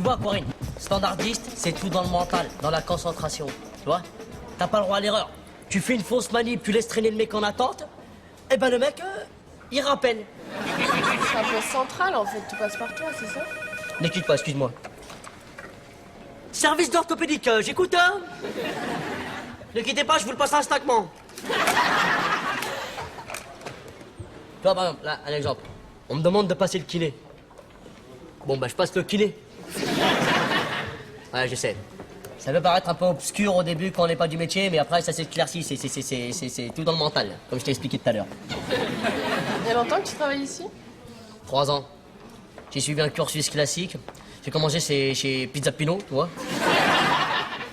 vois, Corinne, standardiste, c'est tout dans le mental, dans la concentration. Tu vois? T'as pas le droit à l'erreur. Tu fais une fausse manip, tu laisses traîner le mec en attente, et ben le mec, il rappelle. C'est un peu central, en fait. Tout passe par toi, c'est ça? Ne quitte pas, excuse-moi. Service d'orthopédique, j'écoute, hein? Ne quittez pas, je vous le passe instantanément. Tu vois, par exemple, là, un exemple. On me demande de passer le kiné. Bon, bah, je passe le kiné. Ouais, je sais. Ça peut paraître un peu obscur au début quand on n'est pas du métier, mais après, ça s'éclaircit. C'est tout dans le mental, comme je t'ai expliqué tout à l'heure. Il y a longtemps que tu travailles ici? 3 ans. J'ai suivi un cursus classique. J'ai commencé chez Pizza Pino, tu vois.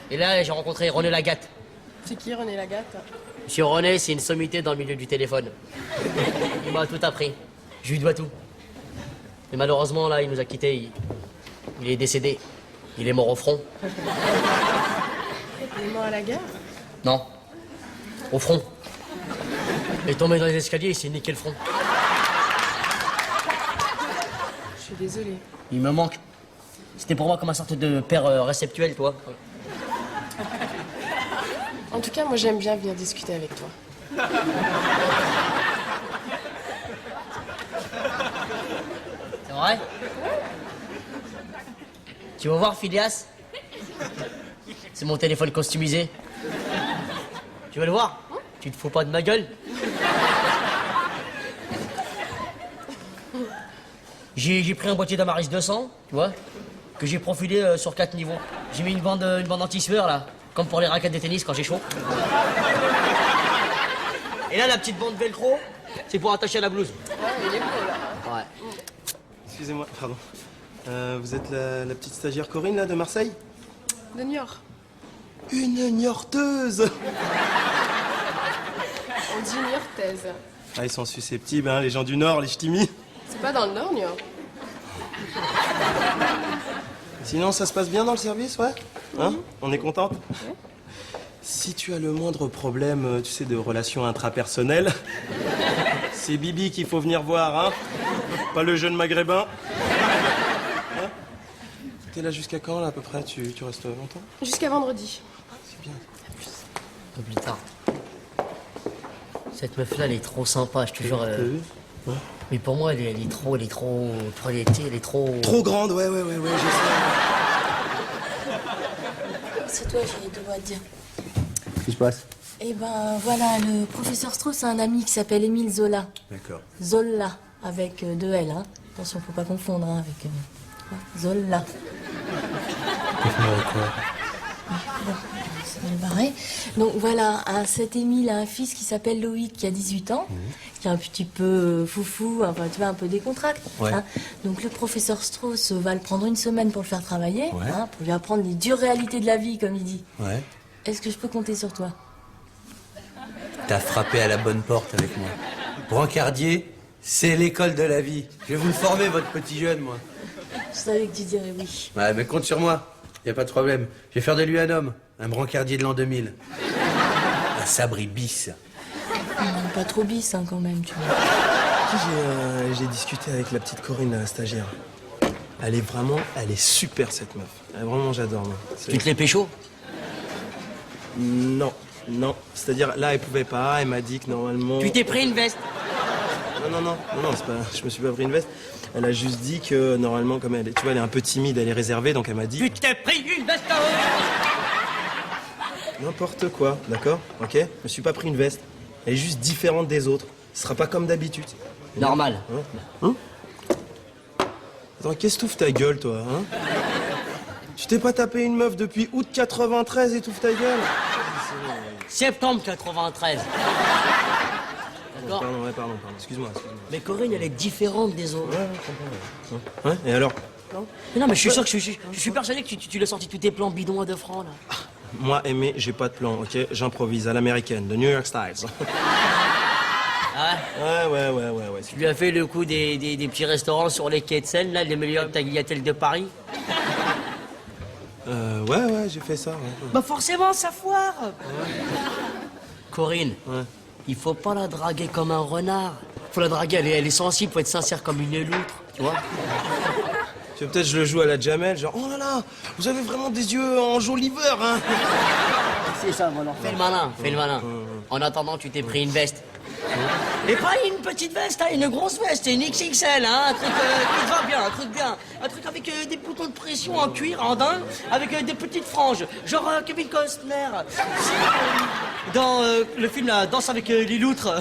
Et là, j'ai rencontré René Lagatte. C'est qui, René Lagatte? Monsieur René, c'est une sommité dans le milieu du téléphone. Il m'a tout appris. Je lui dois tout. Mais malheureusement, là, il nous a quittés. Il est décédé. Il est mort au front. Il est mort à la guerre? Non. Au front. Il est tombé dans les escaliers, il s'est niqué le front. Je suis désolée. Il me manque. C'était pour moi comme une sorte de père réceptuel, toi. En tout cas, moi, j'aime bien venir discuter avec toi. C'est vrai? Tu veux voir, Phileas? C'est mon téléphone customisé. Tu veux le voir? Tu te fous pas de ma gueule? J'ai pris un boîtier d'Amaris 200, tu vois, que j'ai profilé sur 4 niveaux. J'ai mis une bande anti-sueur, là, comme pour les raquettes de tennis quand j'ai chaud. Et là, la petite bande velcro, c'est pour attacher à la blouse. Ah, il est beau, là. Ouais. Excusez-moi, pardon. Vous êtes la petite stagiaire Corinne, là, de Marseille? De Niort. Une niorteuse! On dit niortaise. Ah, ils sont susceptibles, hein, les gens du Nord, les ch'timis. C'est pas dans le Nord, Niort. Sinon, ça se passe bien dans le service, ouais? Hein? On est contente? Si tu as le moindre problème, tu sais, de relations intrapersonnelles, c'est Bibi qu'il faut venir voir, hein? Pas le jeune maghrébin. Hein? T'es là jusqu'à quand, là, à peu près? Tu restes longtemps? Jusqu'à vendredi. C'est bien. Un peu plus tard. Cette meuf-là, elle est trop sympa, je te jure. T'as vu? Ouais. Mais pour moi, elle est trop... Elle est trop... Trop grande, ouais, je sais. C'est toi, j'ai deux mots à te dire. Qu'est-ce qui se passe? Eh ben, voilà, le professeur Strauss a un ami qui s'appelle Émile Zola. D'accord. Zola, avec 2 L, hein. Attention, faut pas confondre, hein, avec... Zola. C'est mal barré. Donc voilà, cet Émile a un fils qui s'appelle Loïc, qui a 18 ans, qui est un petit peu foufou, enfin, tu vois, un peu décontracté. Ouais. Hein. Donc le professeur Strauss va le prendre une semaine pour le faire travailler, Ouais. hein, pour lui apprendre les dures réalités de la vie, comme il dit. Ouais. Est-ce que je peux compter sur toi? T'as frappé à la bonne porte avec moi. Brancardier, c'est l'école de la vie. Je vais vous le former, votre petit jeune, moi. Je savais que tu dirais oui. Ouais, mais compte sur moi. Y a pas de problème. Je vais faire de lui un homme. Un brancardier de l'an 2000. Un sabri bis. Pas trop bis, hein, quand même, tu vois. J'ai discuté avec la petite Corinne, la stagiaire. Elle est super, cette meuf. Vraiment, j'adore, moi. Tu te l'es pécho? Non. C'est-à-dire, là, elle pouvait pas. Elle m'a dit que normalement... Tu t'es pris une veste? Non, c'est pas... Je me suis pas pris une veste. Elle a juste dit que, normalement, comme elle est... Tu vois, elle est un peu timide, elle est réservée, donc elle m'a dit... Tu t'es pris une veste? N'importe quoi, d'accord? Ok? Je me suis pas pris une veste. Elle est juste différente des autres. Ce sera pas comme d'habitude. Normal. Hein? Attends, qu'est-ce que t'ouvres ta gueule, toi, hein? Tu t'es pas tapé une meuf depuis août 93 et t'ouvres ta gueule? Septembre 93. D'accord? Pardon. Excuse-moi. Mais Corinne, elle est différente des autres. Ouais, je comprends. Ouais, et alors? Mais non, mais je suis sûr que je suis persuadé que tu l'as sorti tous tes plans bidons à 2 francs, là. Moi, Aimé, j'ai pas de plan, ok? J'improvise à l'américaine, de New York Styles. Ah ouais? Ouais. Tu lui as fait le coup des petits restaurants sur les quais de Seine, là, les meilleurs tagliatelles de Paris? Ouais, j'ai fait ça. Ouais. Bah forcément, ça foire. Corinne, Ouais. il faut pas la draguer comme un renard. Faut la draguer, elle est sensible, faut être sincère comme une loutre, tu vois? Tu veux peut-être je le joue à la Jamel, genre, oh là là, vous avez vraiment des yeux enjoliveurs, hein. C'est ça, voilà. Fais le malin, fais le malin. En attendant, tu t'es pris une veste. Et pas une petite veste, hein, une grosse veste, une XXL, hein, un truc qui te va bien, un truc bien. Un truc avec des boutons de pression en cuir, en daim, avec des petites franges. Genre Kevin Costner. Dans le film La Danse avec les loutres.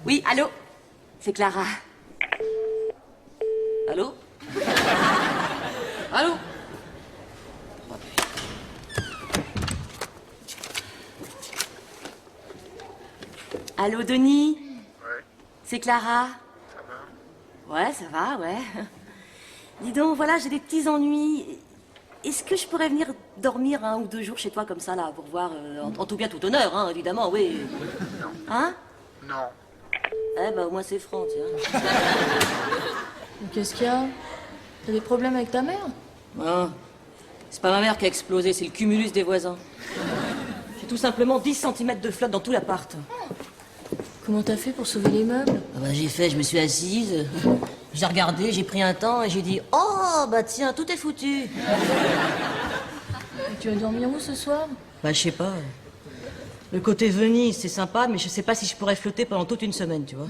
Oui, allô? C'est Clara. Allô? Allô? Allô, Denis? Ouais, C'est Clara. ça va? Ouais, ça va, ouais. Dis donc, voilà, j'ai des petits ennuis. Est-ce que je pourrais venir dormir 1 ou 2 jours chez toi comme ça, là, pour voir, en tout bien, tout honneur, hein, évidemment, oui. Hein? Non. Eh ben, au moins c'est franc, tiens. Mais qu'est-ce qu'il y a? T'as des problèmes avec ta mère? Non, c'est pas ma mère qui a explosé, c'est le cumulus des voisins. J'ai tout simplement 10 cm de flotte dans tout l'appart. Comment t'as fait pour sauver les meubles? Ah bah, je me suis assise, j'ai regardé, j'ai pris un temps et j'ai dit « Oh, bah tiens, tout est foutu !» Et tu vas dormir où ce soir? Bah, je sais pas. Le côté Venise, c'est sympa, mais je sais pas si je pourrais flotter pendant toute une semaine, tu vois.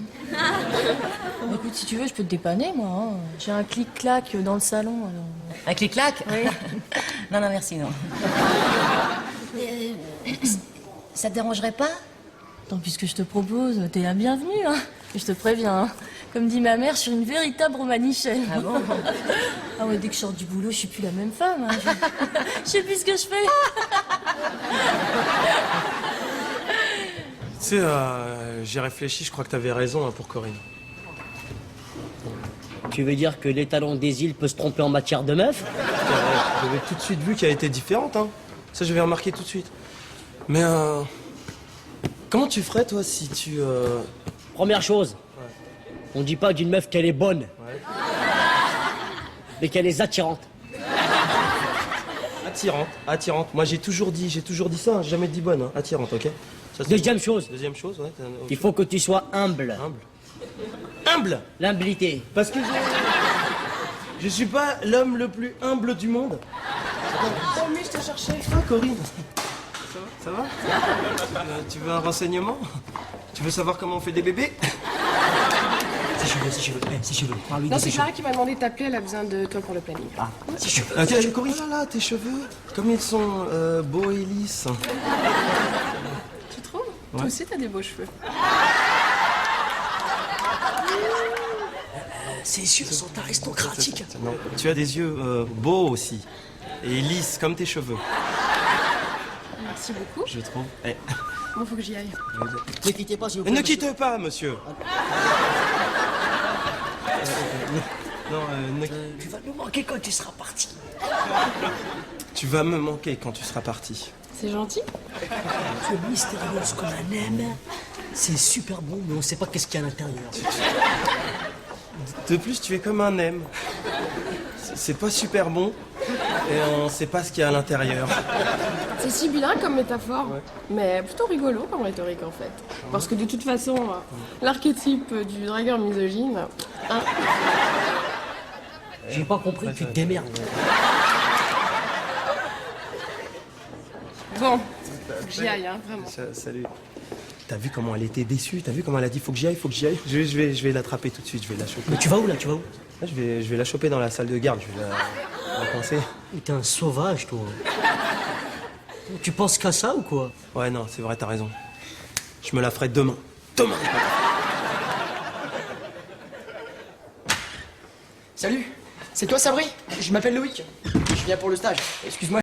Écoute, si tu veux, je peux te dépanner, moi. Hein. J'ai un clic-clac dans le salon. Alors... Un clic-clac? Oui. Non, non, merci, non. Ça te dérangerait pas? Tant puisque je te propose, t'es la bienvenue, hein. Et je te préviens, hein. Comme dit ma mère, je suis une véritable romanichelle. Ah bon? Ah ouais, dès que je sors du boulot, je suis plus la même femme. Hein. Je sais plus ce que je fais. Tu sais, j'ai réfléchi, je crois que t'avais raison, hein, pour Corinne. Tu veux dire que l'étalon des îles peut se tromper en matière de meuf? J'avais tout de suite vu qu'elle était différente, hein. Ça, j'avais remarqué tout de suite. Mais, comment tu ferais, toi, si tu... Première chose, on dit pas d'une meuf qu'elle est bonne, mais qu'elle est attirante. Attirante, attirante. Moi, j'ai toujours dit ça, hein, j'ai jamais dit bonne, hein. Attirante, ok? Ça, c'est Deuxième bon. chose, Deuxième chose, ouais. il faut que tu sois humble. Humble. Humble! L'humilité. Parce que je suis pas l'homme le plus humble du monde. Oh, mais je t'ai cherché. Ah, Corinne. Ça va? Tu veux un renseignement? Tu veux savoir comment on fait des bébés? Si je veux. Parle-lui Non, de c'est ses Clara qui m'a demandé de t'appeler, elle a besoin de toi pour le planning. Si je veux. Corinne, oh là là, tes cheveux, comme ils sont beaux et lisses. Tu trouves? Toi aussi, t'as des beaux cheveux. Ses yeux sont aristocratiques. Non, tu as des yeux beaux aussi. Et lisses, comme tes cheveux, Merci beaucoup. je trouve. Eh. Bon, faut que j'y aille. Ne quittez pas, s'il vous plaît. Ne monsieur. quitte pas, monsieur. Non, Tu vas nous manquer quand tu seras parti. tu vas me manquer quand tu seras parti. C'est gentil. Tu es mystérieuse comme un aime. C'est super bon, mais on sait pas qu'est-ce qu'il y a à l'intérieur. De plus, tu es comme un M. C'est pas super bon. Et on sait pas ce qu'il y a à l'intérieur. C'est sibyllin comme métaphore, mais plutôt rigolo comme rhétorique en fait. Parce que de toute façon, l'archétype du dragueur misogyne, hein, J'ai pas compris, tu te démerdes. bon, faut que j'y aille, hein, vraiment. Salut. T'as vu comment elle était déçue? T'as vu comment elle a dit faut que j'y aille, faut que j'y aille? Je vais l'attraper tout de suite, je vais la choper. Mais tu vas où là, tu vas où? Là, je vais la choper dans la salle de garde, je vais la coincer. Mais t'es un sauvage, toi. Tu penses qu'à ça ou quoi? Ouais, non, c'est vrai, t'as raison. Je me la ferai demain. Demain! Salut, c'est toi Sabri? Je m'appelle Loïc. Je viens pour le stage. Excuse-moi.